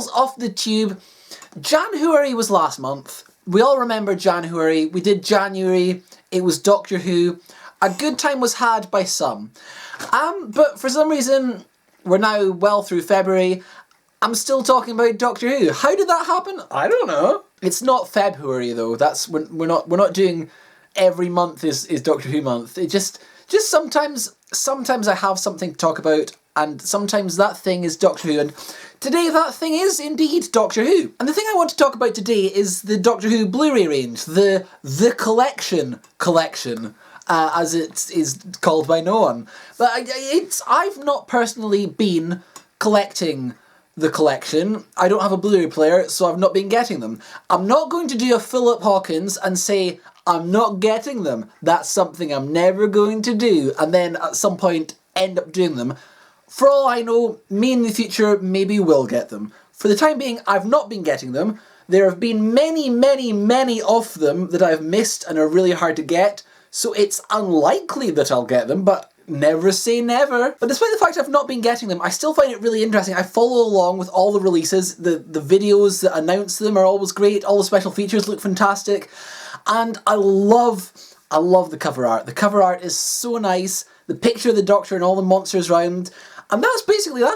Singles off the tube. Janwhary was last month. We all remember Janwhary. We did January. It was Doctor Who. A good time was had by some. But for some reason, we're now well through February. I'm still talking about Doctor Who. How did that happen? I don't know. It's not February though. We're not doing every month is Doctor Who month. It just sometimes I have something to talk about, and sometimes that thing is Doctor Who, and today that thing is indeed Doctor Who. And the thing I want to talk about today is the Doctor Who Blu-ray range, the collection, as it is called by no one. But I've not personally been collecting the collection. I don't have a Blu-ray player, so I've not been getting them. I'm not going to do a Philip Hawkins and say I'm not getting them. That's something I'm never going to do, and then at some point end up doing them. For all I know, me in the future maybe will get them. For the time being, I've not been getting them. There have been many, many, many of them that I've missed and are really hard to get, so it's unlikely that I'll get them, but never say never. But despite the fact I've not been getting them, I still find it really interesting. I follow along with all the releases. The videos that announce them are always great. All the special features look fantastic. And I love the cover art. The cover art is so nice. The picture of the Doctor and all the monsters around. And that's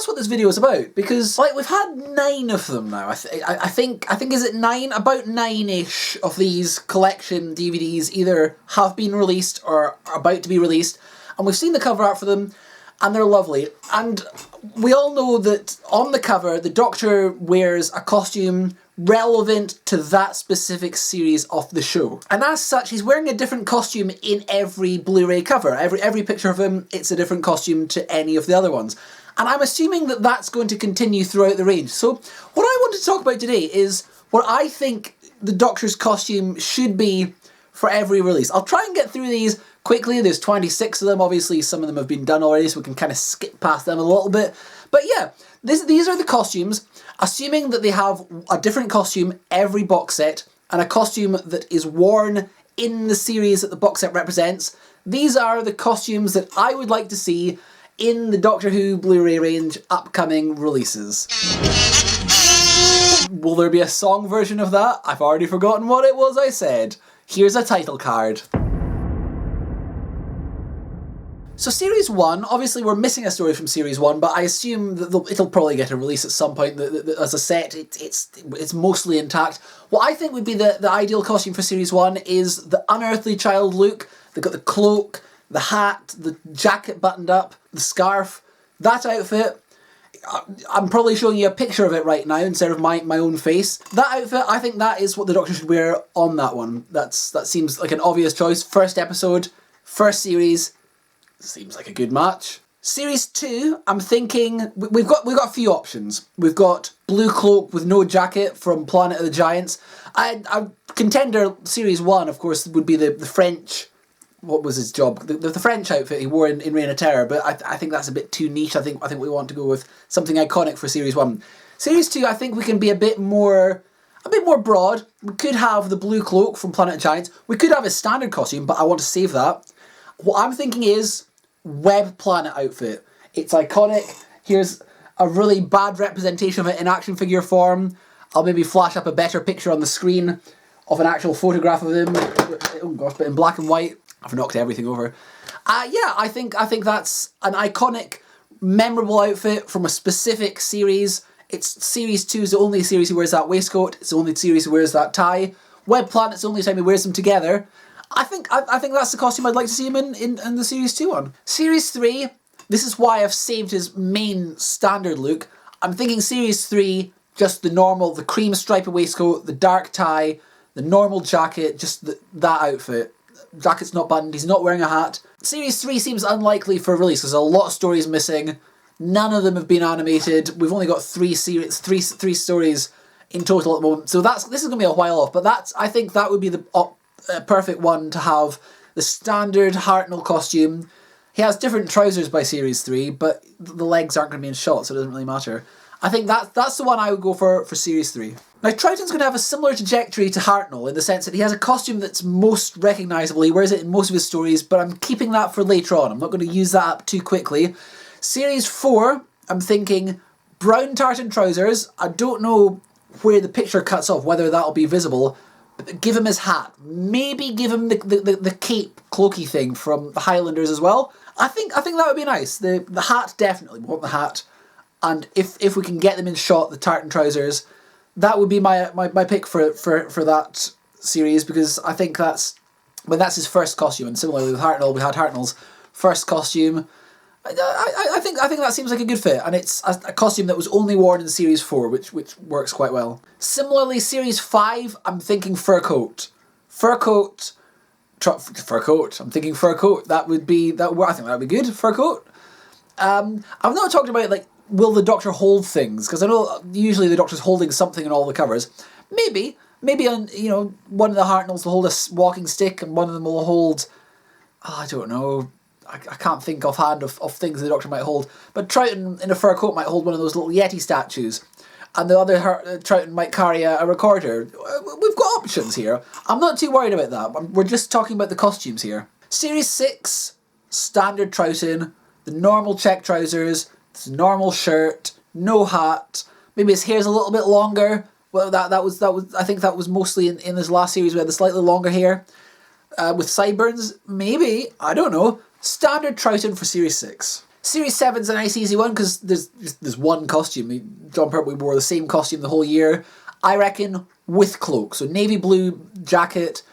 what this video is about, because like we've had 9 of them now. I think is it 9? About 9-ish of these collection DVDs either have been released or are about to be released, and we've seen the cover art for them, and they're lovely. And we all know that on the cover, the Doctor wears a costume relevant to that specific series of the show. And as such, he's wearing a different costume in every Blu-ray cover. Every picture of him, it's a different costume to any of the other ones. And I'm assuming that that's going to continue throughout the range. So what I want to talk about today is what I think the Doctor's costume should be for every release. I'll try and get through these quickly. There's 26 of them. Obviously, some of them have been done already, so we can kind of skip past them a little bit. But yeah, these are the costumes, assuming that they have a different costume every box set, and a costume that is worn in the series that the box set represents. These are the costumes that I would like to see in the Doctor Who Blu-ray range upcoming releases. Will there be a song version of that? I've already forgotten what it was I said. Here's a title card. So Series 1, obviously we're missing a story from Series 1, but I assume that it'll probably get a release at some point. As a set, it's mostly intact. What I think would be the ideal costume for Series 1 is the Unearthly Child look. They've got the cloak, the hat, the jacket buttoned up, the scarf. That outfit, I'm probably showing you a picture of it right now instead of my own face. That outfit, I think that is what the Doctor should wear on that one. That seems like an obvious choice. First episode, first series. Seems like a good match. Series 2, I'm thinking we've got a few options. We've got Blue Cloak with no jacket from Planet of the Giants. I contender Series 1, of course, would be the French. What was his job? The French outfit he wore in Reign of Terror, but I think that's a bit too niche. I think we want to go with something iconic for Series 1. Series 2, I think we can be a bit more broad. We could have the Blue Cloak from Planet of the Giants. We could have his standard costume, but I want to save that. What I'm thinking is Web Planet outfit. It's iconic. Here's a really bad representation of it in action figure form. I'll maybe flash up a better picture on the screen of an actual photograph of him. Oh gosh, but in black and white. I've knocked everything over. Yeah, I think that's an iconic, memorable outfit from a specific series. It's Series 2 is the only series he wears that waistcoat. It's the only series he wears that tie. Web Planet's the only time he wears them together. I think that's the costume I'd like to see him in the Series 2 one. Series 3, this is why I've saved his main standard look. I'm thinking Series 3, just the cream striped waistcoat, the dark tie, the normal jacket, just that outfit. Jacket's not buttoned, he's not wearing a hat. Series 3 seems unlikely for release. There's a lot of stories missing. None of them have been animated. We've only got three stories in total at the moment. So this is going to be a while off, but I think that would be the perfect one to have the standard Hartnell costume. He has different trousers by Series 3, but the legs aren't going to be in shot, so it doesn't really matter. I think that's the one I would go for Series 3. Now, Troughton's going to have a similar trajectory to Hartnell in the sense that he has a costume that's most recognisable. He wears it in most of his stories, but I'm keeping that for later on. I'm not going to use that up too quickly. Series 4, I'm thinking Brown tartan trousers. I don't know where the picture cuts off, whether that'll be visible. But give him his hat. Maybe give him the cape cloaky thing from the Highlanders as well. I think that would be nice. The hat, definitely. We want the hat. And if we can get them in shot, the tartan trousers, that would be my pick for that series, because I think that's his first costume. And similarly with Hartnell, we had Hartnell's first costume. I think that seems like a good fit, and it's a costume that was only worn in Series 4, which works quite well. Similarly, Series 5, I'm thinking fur coat. Fur coat. I'm thinking fur coat. I think that would be good. Fur coat. I've not talked about, like, will the Doctor hold things, because I know usually the Doctor's holding something in all the covers. Maybe on, one of the Hartnells will hold a walking stick, and one of them will hold, I don't know. I can't think offhand of things the Doctor might hold, but Troughton in a fur coat might hold one of those little Yeti statues, and the other Troughton might carry a recorder. We've got options here. I'm not too worried about that. We're just talking about the costumes here. Series 6, standard Troughton, the normal check trousers, the normal shirt, no hat. Maybe his hair's a little bit longer. Well, that was I think that was mostly in his last series. We had the slightly longer hair with sideburns. Maybe, I don't know. Standard Troughton for Series 6. Series 7's a nice easy one because there's one costume. Jon Pertwee wore the same costume the whole year. I reckon with cloak. So navy blue jacket,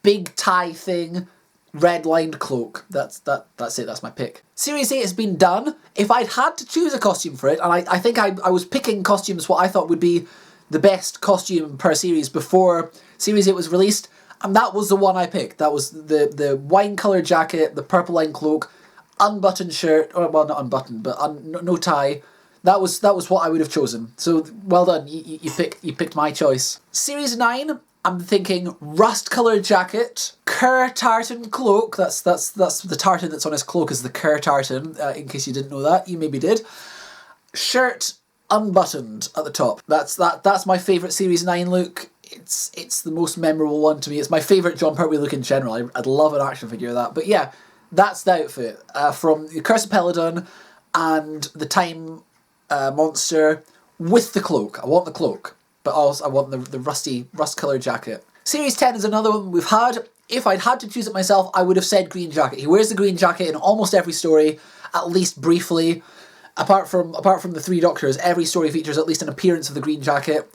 big tie thing, red lined cloak. That's it, that's my pick. Series 8 has been done. If I'd had to choose a costume for it, and I think I was picking costumes what I thought would be the best costume per series before Series 8 was released, and that was the one I picked. That was the wine coloured jacket, the purple line cloak, unbuttoned shirt, or well, not unbuttoned, but no tie. That was what I would have chosen. So well done, you picked my choice. Series 9, I'm thinking rust coloured jacket, cur tartan cloak. That's the tartan that's on his cloak is the cur tartan. In case you didn't know that, you maybe did. Shirt unbuttoned at the top. That's my favourite Series 9 look. It's the most memorable one to me. It's my favourite Jon Pertwee look in general. I'd love an action figure of that. But yeah, that's the outfit from the Curse of Peladon and the Time Monster with the cloak. I want the cloak, but also I want the rust coloured jacket. Series 10 is another one we've had. If I'd had to choose it myself, I would have said green jacket. He wears the green jacket in almost every story, at least briefly. Apart from the Three Doctors, every story features at least an appearance of the green jacket.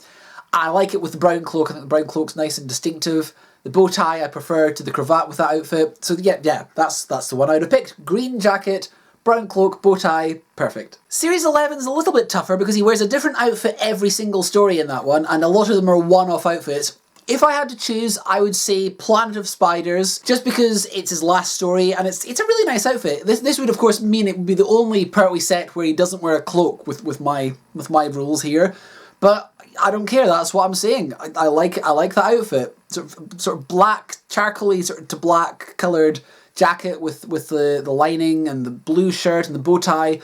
I like it with the brown cloak. I think the brown cloak's nice and distinctive. The bow tie I prefer to the cravat with that outfit. So yeah, that's the one I would have picked. Green jacket, brown cloak, bow tie, perfect. Series 11 is a little bit tougher because he wears a different outfit every single story in that one, and a lot of them are one-off outfits. If I had to choose, I would say Planet of Spiders, just because it's his last story, and it's a really nice outfit. This would of course mean it would be the only Pertwee set where he doesn't wear a cloak with my rules here, but I don't care. That's what I'm saying. I like that outfit. Sort of black, charcoaly, sort of to black coloured jacket with the lining and the blue shirt and the bow tie.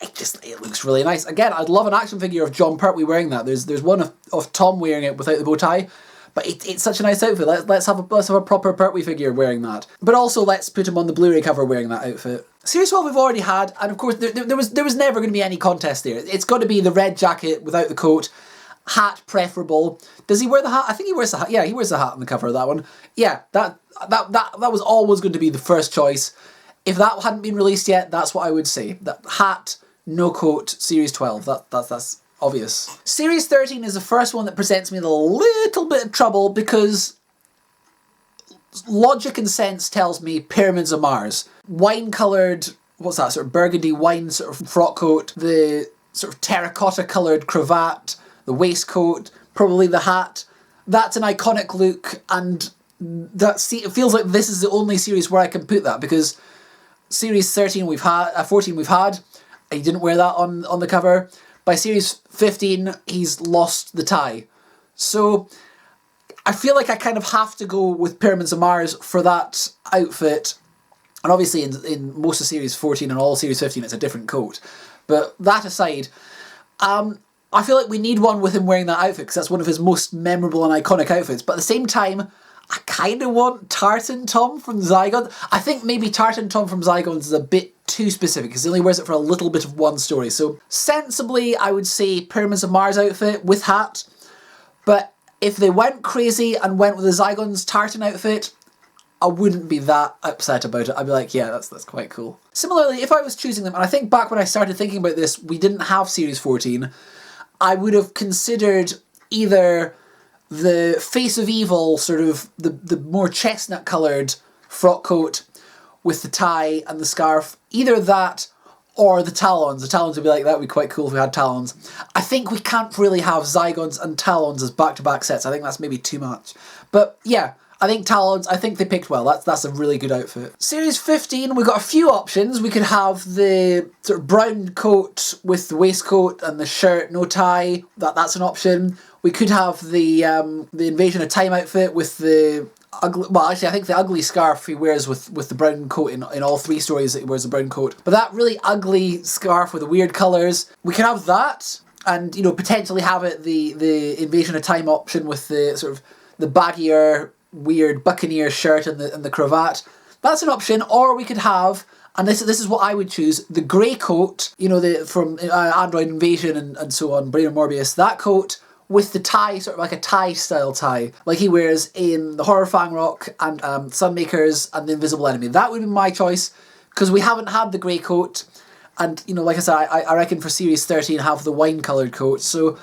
It looks really nice. Again, I'd love an action figure of Jon Pertwee wearing that. There's one of Tom wearing it without the bow tie. But it's such a nice outfit. Let's have a proper Pertwee figure wearing that. But also let's put him on the Blu-ray cover wearing that outfit. Series 12 we've already had, and of course there was never going to be any contest there. It's got to be the red jacket without the coat, hat preferable. Does he wear the hat? I think he wears the hat. Yeah, he wears the hat on the cover of that one. Yeah, that was always going to be the first choice. If that hadn't been released yet, that's what I would say. That hat, no coat, Series 12. That's obvious. Series 13 is the first one that presents me with a little bit of trouble because logic and sense tells me Pyramids of Mars. Wine-coloured, what's that, sort of burgundy wine sort of frock coat, the sort of terracotta-coloured cravat, the waistcoat, probably the hat. That's an iconic look, and it feels like this is the only series where I can put that, because Series 13 we've had, 14 we've had, he didn't wear that on the cover. By Series 15, he's lost the tie. So I feel like I kind of have to go with Pyramids of Mars for that outfit. And obviously in most of Series 14 and all Series 15, it's a different coat. But that aside, I feel like we need one with him wearing that outfit because that's one of his most memorable and iconic outfits. But at the same time, I kind of want Tartan Tom from Zygons. I think maybe Tartan Tom from Zygons is a bit too specific because he only wears it for a little bit of one story. So sensibly, I would say Pyramids of Mars outfit with hat. But if they went crazy and went with the Zygons tartan outfit, I wouldn't be that upset about it. I'd be like, yeah, that's quite cool. Similarly, if I was choosing them, and I think back when I started thinking about this, we didn't have Series 14, I would have considered either the Face of Evil, sort of the more chestnut coloured frock coat with the tie and the scarf, either that or the Talons. The Talons would be like, that would be quite cool if we had Talons. I think we can't really have Zygons and Talons as back-to-back sets. I think that's maybe too much. But yeah, I think Talons, I think they picked well. That's a really good outfit. Series 15, we've got a few options. We could have the sort of brown coat with the waistcoat and the shirt, no tie. That's an option. We could have the Invasion of Time outfit with the ugly, well, actually I think the ugly scarf he wears with the brown coat in all three stories that he wears the brown coat. But that really ugly scarf with the weird colours, we could have that, and you know, potentially have it the Invasion of Time option with the sort of the baggier weird buccaneer shirt and the cravat. That's an option. Or we could have, and this is what I would choose, the grey coat, you know, from Android Invasion and so on, Brain of Morbius, that coat with the tie, sort of like a tie style tie, like he wears in the Horror Fang Rock and Sunmakers and the Invisible Enemy. That would be my choice, because we haven't had the grey coat, and you know, like I said, I reckon for Series 13 have the wine coloured coat. So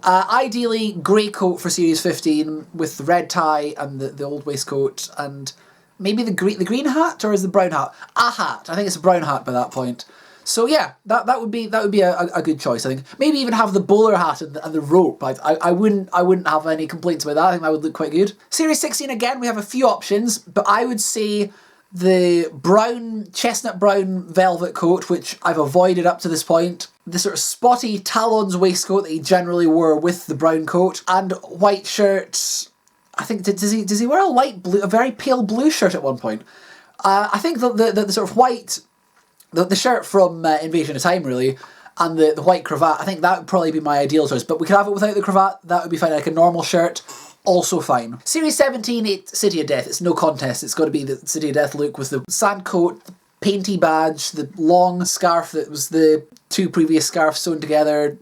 ideally grey coat for Series 15 with the red tie and the old waistcoat, and maybe the green hat, or is the brown hat? A hat. I think it's a brown hat by that point. So yeah, that would be a good choice. I think maybe even have the bowler hat and the rope. I wouldn't have any complaints about that. I think that would look quite good. Series 16 again, we have a few options, but I would say the chestnut brown velvet coat, which I've avoided up to this point. The sort of spotty Talons waistcoat that he generally wore with the brown coat, and white shirt. I think does he wear a light blue, a very pale blue shirt at one point? I think the sort of white. The shirt from Invasion of Time, really, and the white cravat, I think that would probably be my ideal choice. But we could have it without the cravat, that would be fine. Like a normal shirt, also fine. Series 17, it's City of Death. It's no contest. It's got to be the City of Death look with the sand coat, the painty badge, the long scarf that was the two previous scarves sewn together.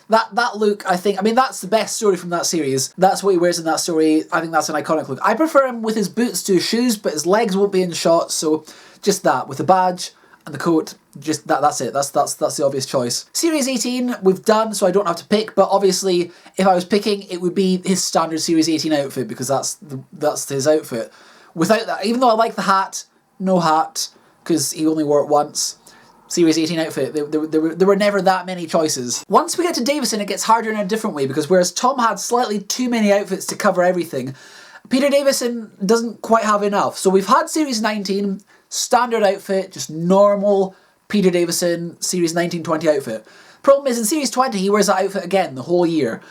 That look, I think, I mean, that's the best story from that series. That's what he wears in that story. I think that's an iconic look. I prefer him with his boots to his shoes, but his legs won't be in shot, so just that, with the badge and the coat, just that's it. That's the obvious choice. Series 18 we've done, so I don't have to pick, but obviously if I was picking, it would be his standard Series 18 outfit, because that's his outfit. Without that, even though I like the hat, no hat, because he only wore it once. Series 18 outfit, there were never that many choices. Once we get to Davison, it gets harder in a different way, because whereas Tom had slightly too many outfits to cover everything, Peter Davison doesn't quite have enough. So we've had Series 19, standard outfit, just normal Peter Davison Series 19-20 outfit. Problem is, in Series 20 he wears that outfit again the whole year.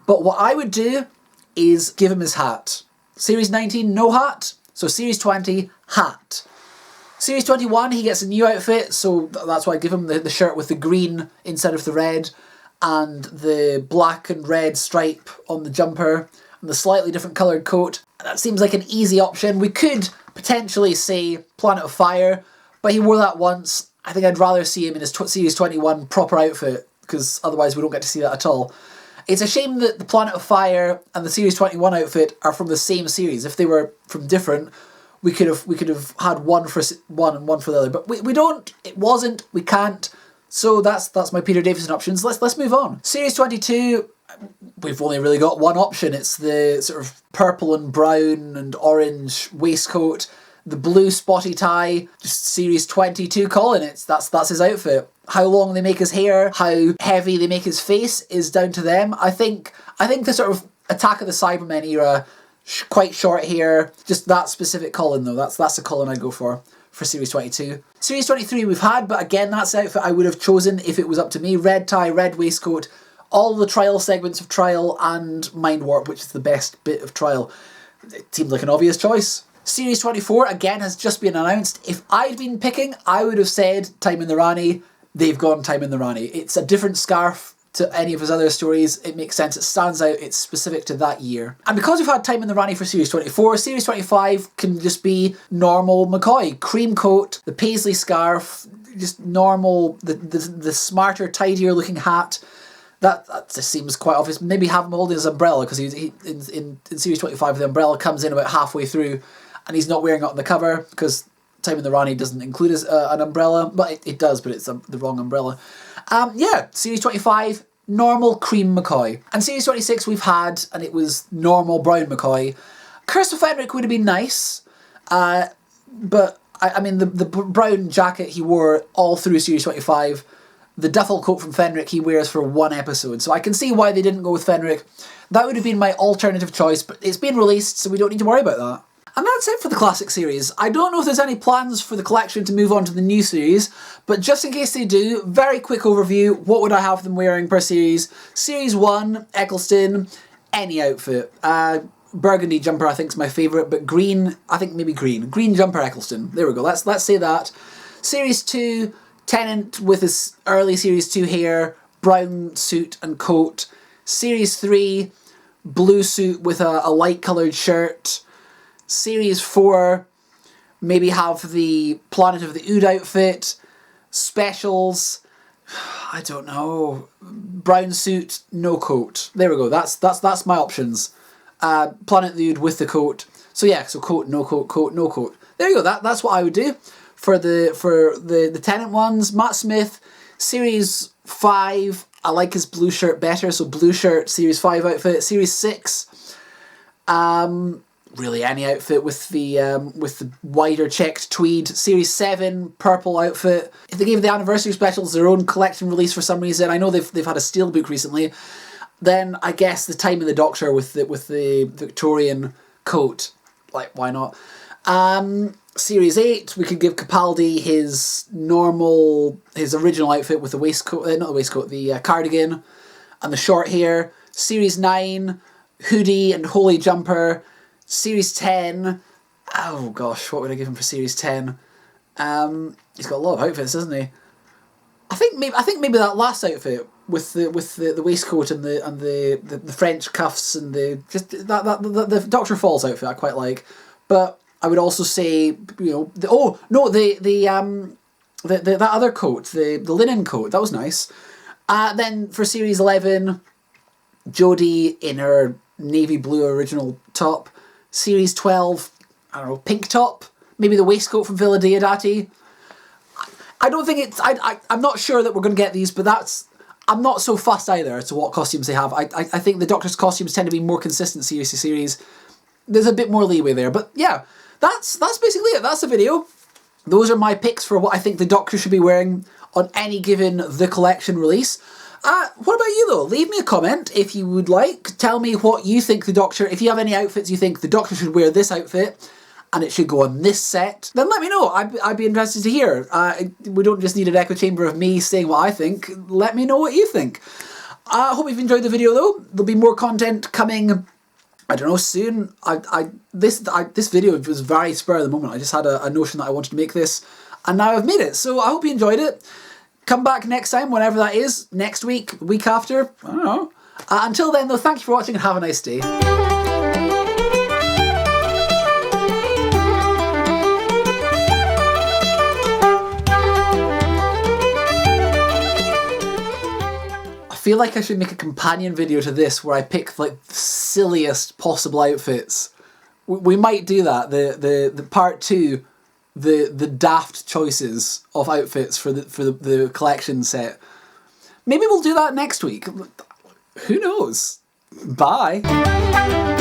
But what I would do is give him his hat. Series 19, no hat, so Series 20, hat. Series 21, he gets a new outfit, so that's why I give him the shirt with the green instead of the red, and the black and red stripe on the jumper, and the slightly different coloured coat. That seems like an easy option. We could potentially say Planet of Fire, but he wore that once. I think I'd rather see him in his Series 21 proper outfit, because otherwise we don't get to see that at all. It's a shame that the Planet of Fire and the Series 21 outfit are from the same series. If they were from different, we could have had one for one and one for the other, but we don't. It wasn't. We can't. So that's my Peter Davison options. Let's move on. Series 22. We've only really got one option. It's the sort of purple and brown and orange waistcoat, the blue spotty tie, just Series 22 Colin. That's his outfit. How long they make his hair, how heavy they make his face is down to them. I think the sort of Attack of the Cybermen era, quite short hair, just that specific Colin though. That's the Colin I'd go for Series 22. Series 23 we've had, but again, that's the outfit I would have chosen if it was up to me. Red tie, red waistcoat, all the Trial segments of Trial, and Mind Warp, which is the best bit of Trial. It seemed like an obvious choice. Series 24, again, has just been announced. If I'd been picking, I would have said Time in the Rani. They've gone Time in the Rani. It's a different scarf to any of his other stories. It makes sense, it stands out, it's specific to that year. And because we've had time in the Rani for Series 24, Series 25 can just be normal McCoy. Cream coat, the paisley scarf, just normal, the smarter, tidier looking hat. That just seems quite obvious. Maybe have him holding his umbrella, because he in Series 25 the umbrella comes in about halfway through and he's not wearing it on the cover, because Time in the Rani doesn't include an umbrella. But it does, but it's the wrong umbrella. Yeah, Series 25, normal cream McCoy. And Series 26 we've had, and it was normal brown McCoy. Curse of Fenric would have been nice, but I mean the brown jacket he wore all through Series 25. The duffel coat from Fenric he wears for one episode, so I can see why they didn't go with Fenric. That would have been my alternative choice, but it's been released, so we don't need to worry about that. And that's it for the classic series. I don't know if there's any plans for the collection to move on to the new series, but just in case they do, very quick overview, what would I have them wearing per series? Series 1, Eccleston, any outfit. Burgundy jumper I think is my favourite, but green, I think maybe green. Green jumper Eccleston. There we go, let's say that. Series 2, Tennant with his early Series 2 hair, brown suit and coat. Series 3, blue suit with a light coloured shirt. Series 4, maybe have the Planet of the Ood outfit. Specials, I don't know. Brown suit, no coat. There we go, that's my options. Planet of the Ood with the coat. So yeah, so coat, no coat, coat, no coat. There you go, that's what I would do. For the Tennant ones, Matt Smith, Series 5, I like his blue shirt better, so blue shirt, Series 5 outfit. Series 6, really any outfit with the wider checked tweed. Series 7, purple outfit. If they gave the anniversary specials their own collection release for some reason, I know they've had a steelbook recently, then I guess the Time of the Doctor with the Victorian coat, like why not? Series 8, we could give Capaldi his original outfit with the waistcoat, not the waistcoat, the cardigan and the short hair. Series 9, hoodie and holy jumper. Series 10, oh gosh, what would I give him for Series 10? He's got a lot of outfits, hasn't he? I think maybe that last outfit with the waistcoat and the French cuffs and the Dr. Falls outfit I quite like, but I would also say, that other coat, the linen coat, that was nice. Then for Series 11, Jodie in her navy blue original top. Series 12, I don't know, pink top. Maybe the waistcoat from Villa Diodati. I don't think it's... I'm not sure that we're going to get these, but I'm not so fussed either as to what costumes they have. I think the Doctor's costumes tend to be more consistent series to series. There's a bit more leeway there, but yeah. That's basically it. That's the video. Those are my picks for what I think the Doctor should be wearing on any given The Collection release. What about you though? Leave me a comment if you would like. Tell me what you think the Doctor... If you have any outfits you think the Doctor should wear this outfit and it should go on this set, then let me know. I'd be interested to hear. We don't just need an echo chamber of me saying what I think. Let me know what you think. I hope you've enjoyed the video though. There'll be more content coming... I don't know, soon. This video was very spur of the moment. I just had a notion that I wanted to make this, and now I've made it. So I hope you enjoyed it. Come back next time, whenever that is. Next week, the week after. I don't know. Until then, though, thank you for watching and have a nice day. I feel like I should make a companion video to this where I pick like the silliest possible outfits. We might do that. The part 2, the daft choices of outfits for the collection set. Maybe we'll do that next week. Who knows? Bye.